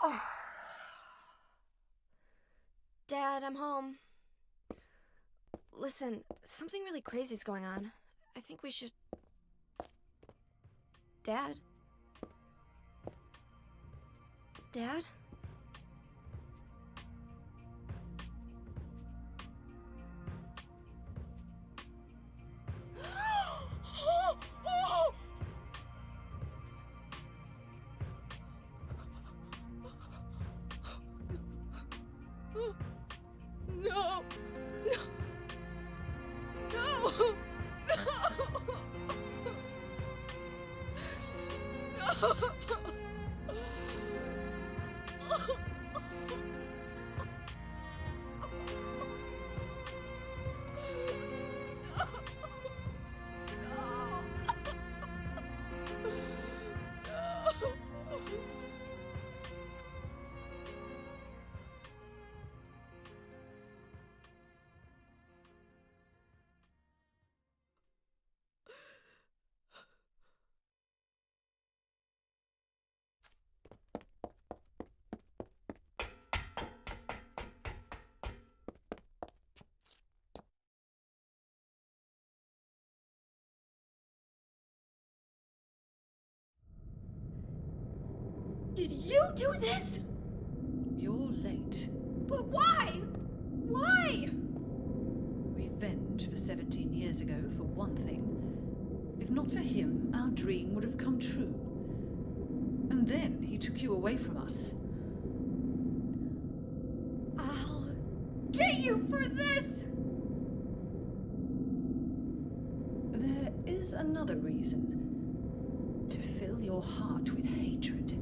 Oh. Dad, I'm home. Listen, something really crazy's going on. I think we should... Dad? Dad? No! No! No! No! Did you do this? You're late. But why? Why? Revenge for 17 years ago, for one thing. If not for him, our dream would have come true. And then he took you away from us. I'll get you for this! There is another reason. To fill your heart with hatred.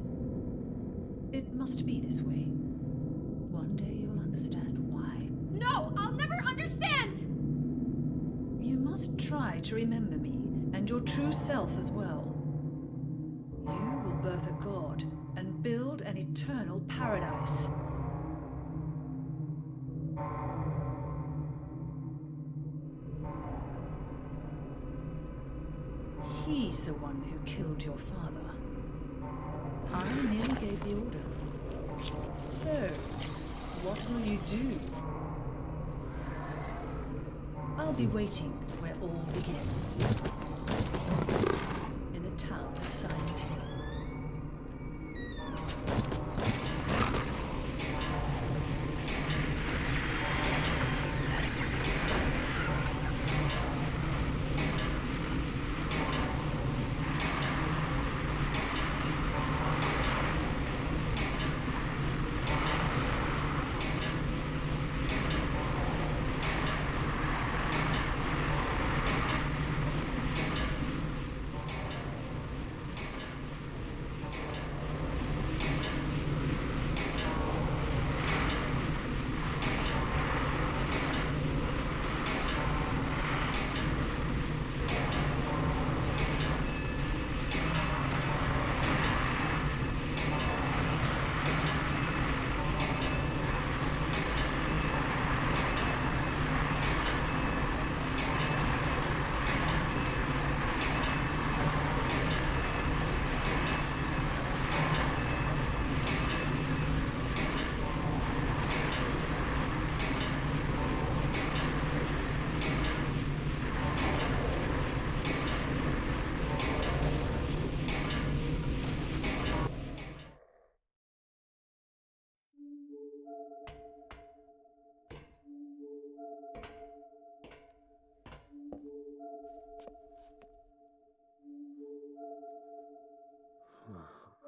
It must be this way. One day you'll understand why. No, I'll never understand! You must try to remember me, and your true self as well. You will birth a god, and build an eternal paradise. He's the one who killed your father. I merely gave the order. So, what will you do? I'll be waiting where all begins. In the town of Silent Hill.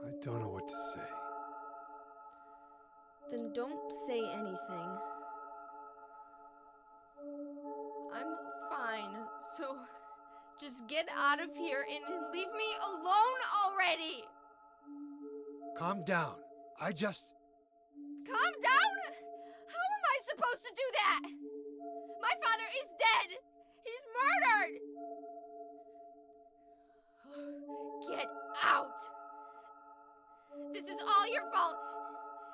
I don't know what to say. Then don't say anything. I'm fine, so just get out of here and leave me alone already! Calm down. Calm down? How am I supposed to do that? My father is dead! He's murdered! Get out! This is all your fault!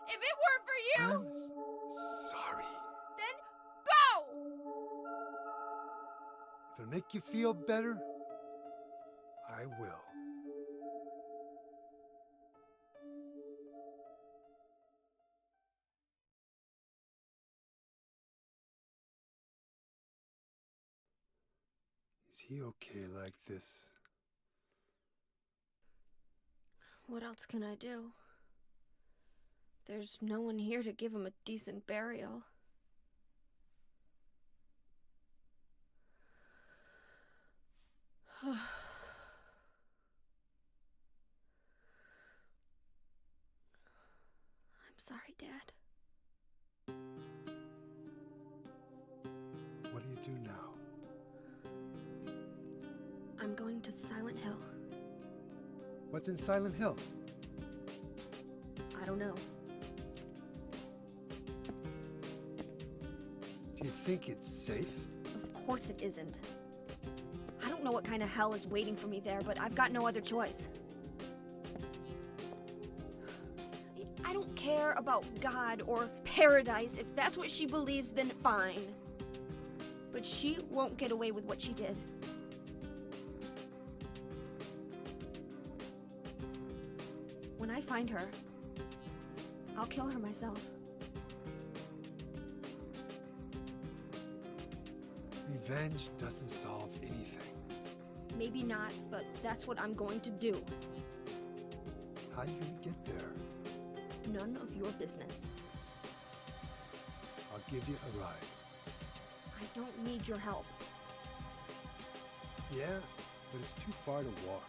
If it weren't for you... I'm sorry. Then go! If it'll make you feel better, I will. Is he okay like this? What else can I do? There's no one here to give him a decent burial. I'm sorry, Dad. What do you do now? I'm going to Silent Hill. What's in Silent Hill? I don't know. Do you think it's safe? Of course it isn't. I don't know what kind of hell is waiting for me there, but I've got no other choice. I don't care about God or paradise. If that's what she believes, then fine. But she won't get away with what she did. When I find her, I'll kill her myself. Revenge doesn't solve anything. Maybe not, but that's what I'm going to do. How are you gonna get there? None of your business. I'll give you a ride. I don't need your help. Yeah, but it's too far to walk.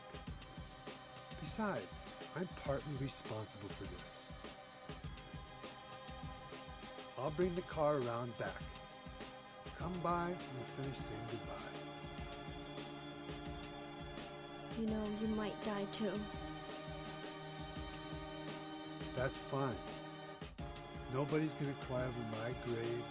Besides, I'm partly responsible for this. I'll bring the car around back. Come by and we'll finish saying goodbye. You know, you might die too. That's fine. Nobody's gonna cry over my grave.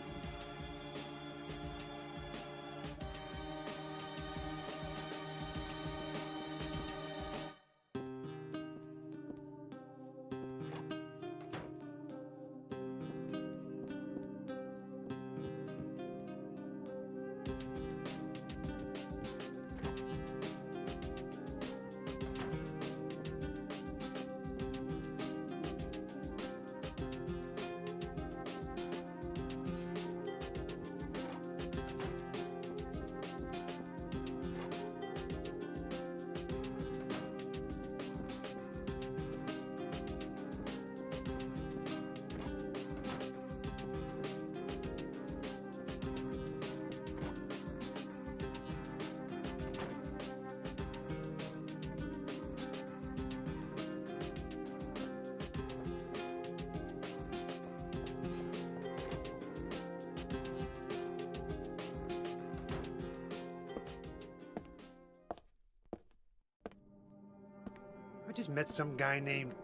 I just met some guy named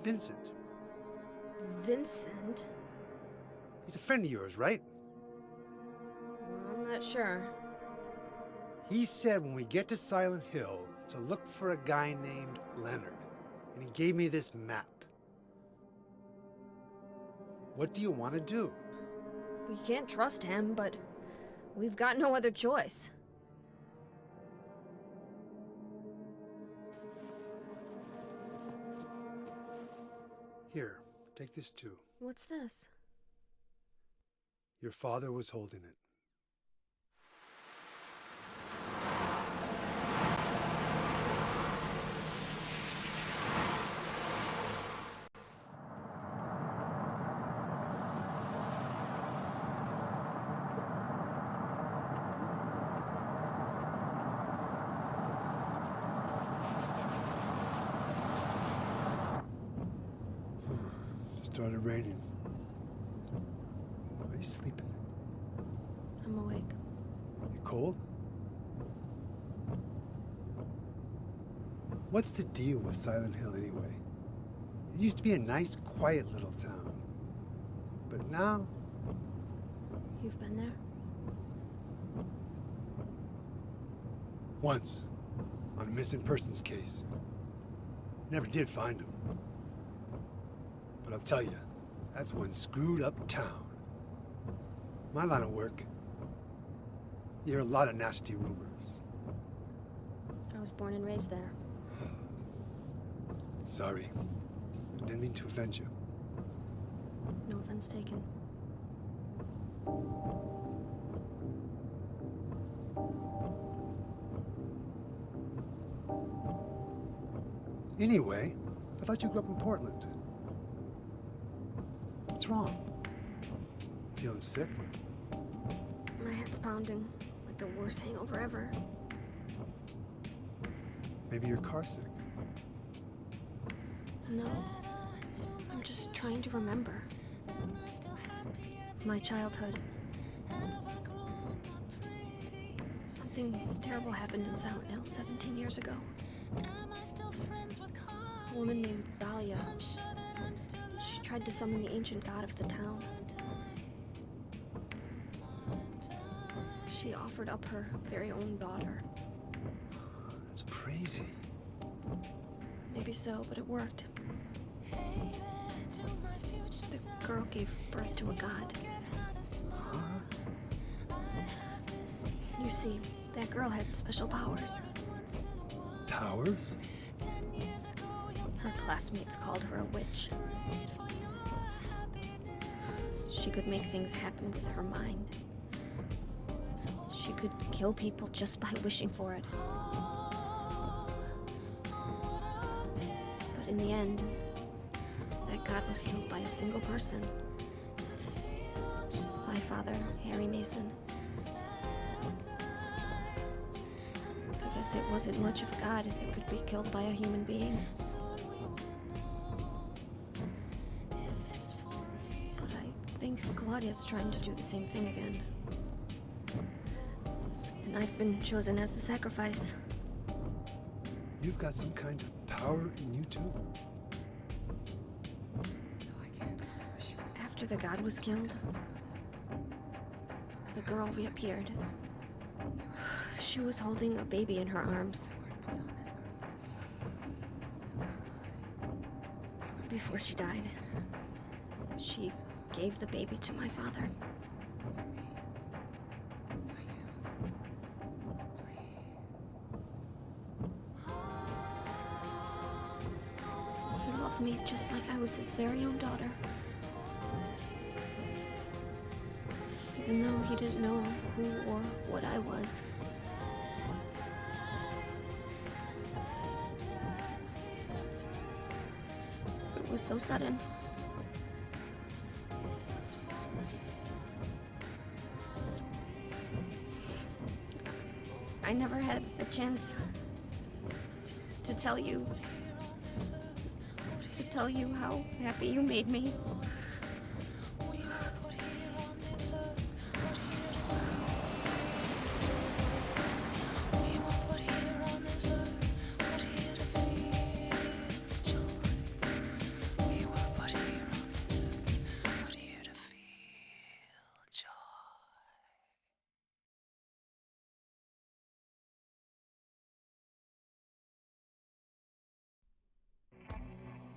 Vincent. Vincent? He's a friend of yours, right? I'm not sure. He said when we get to Silent Hill to look for a guy named Leonard, and he gave me this map. What do you want to do? We can't trust him, but we've got no other choice. Here, take this too. What's this? Your father was holding it. Started raining. Are you sleeping? I'm awake. You cold? What's the deal with Silent Hill anyway? It used to be a nice, quiet little town. But now... You've been there? Once, on a missing persons case. Never did find him. But I'll tell you, that's one screwed up town. My line of work, you hear a lot of nasty rumors. I was born and raised there. Sorry, I didn't mean to offend you. No offense taken. Anyway, I thought you grew up in Portland. What's wrong? Feeling sick? My head's pounding, like the worst hangover ever. Maybe you're car sick. No, I'm just trying to remember. My childhood. Something terrible happened in Silent Hill 17 years ago. A woman named Dahlia. She tried to summon the ancient god of the town. She offered up her very own daughter. That's crazy. Maybe so, but it worked. The girl gave birth to a god. You see, that girl had special powers. Powers? Her classmates called her a witch. She could make things happen with her mind. She could kill people just by wishing for it. But in the end, that god was killed by a single person. My father, Harry Mason. I guess it wasn't much of a god if it could be killed by a human being. But I think Claudia's trying to do the same thing again. And I've been chosen as the sacrifice. You've got some kind of power in you too? After the god was killed, the girl reappeared. She was holding a baby in her arms. Before she died, she gave the baby to my father. He loved me just like I was his very own daughter. Even though he didn't know who or what I was. It was so sudden. I never had a chance to tell you how happy you made me.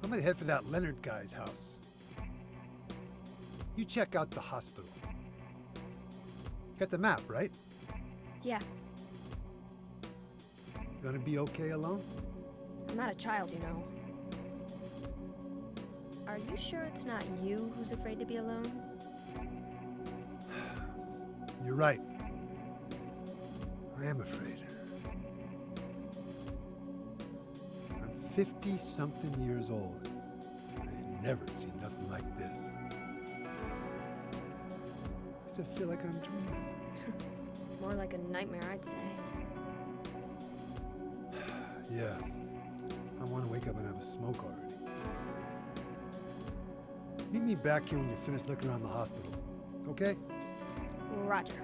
I'm gonna head for that Leonard guy's house. You check out the hospital. Got the map, right? Yeah, Gonna be okay alone? I'm not a child, you know. Are you sure it's not you who's afraid to be alone? You're right. I am afraid. I'm 50-something years old. I ain't never seen nothing like this. I still feel like I'm dreaming. More like a nightmare, I'd say. Yeah. I want to wake up and have a smoke already. Meet me back here when you're finished looking around the hospital. Okay? Roger.